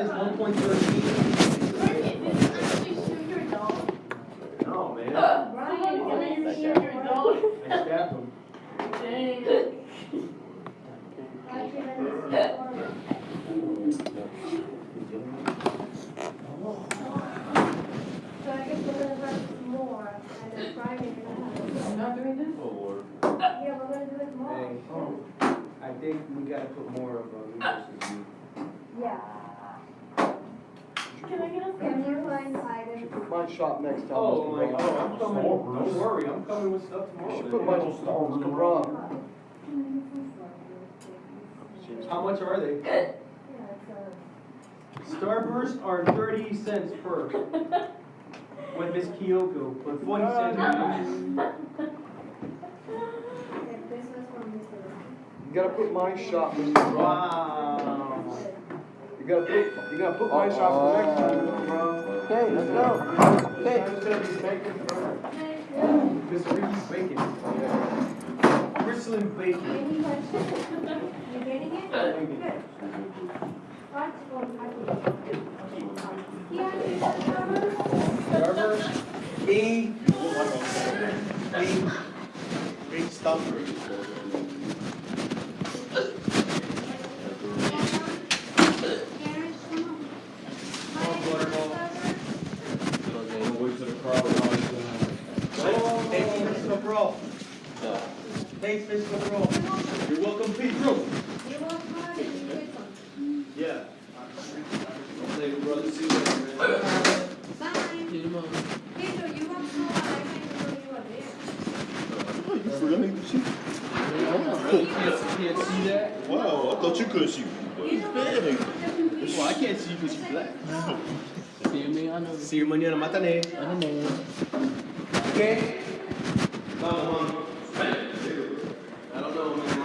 It's 1.13. Brian, did you actually shoot your dog? No, man. Brian, did you shoot your dog? I stabbed him. Dang. So I guess we're gonna have more, and then Friday we're gonna have. I'm not doing this? Yeah, we're gonna do it more. Hey, I think we gotta put more of resources. Yeah. Can I get a Can you find items? Put my shop next time. Oh my Mr. God, Brown. I'm coming. Don't worry, I'm coming with stuff You tomorrow. should put my Mr. Brown. How much are they? Yeah, it's Starburst are 30 cents per. With Miss Kyoko, but 40 cents each. this was from Mr. You gotta put my shop, Mr. Brown. Wow. You gotta put my shop for next time, Mr. Brown. Okay, let's go. Okay. It's gonna be bacon for Mr. Ricky's bacon. Bristling bacon. Any questions? You getting it? Good. What? Oh, I think. Yeah, Starburst, E. Big stuffer. Wait till the crowd rises down. Hey, Mr. Bro. Thanks, Mr. Bro. You're welcome, Pedro. You want one? You get some. Yeah. Later, brother. See you later, man. Bye. See you tomorrow. Pedro, you have so much. I can't know you are there. You really shoot? Can't see that? Wow, I thought you could shoot. You know what? Well, I can't see you because you're black. See you, man. I know. See you mañana, mátane. I don't know. Okay? I don't know, man.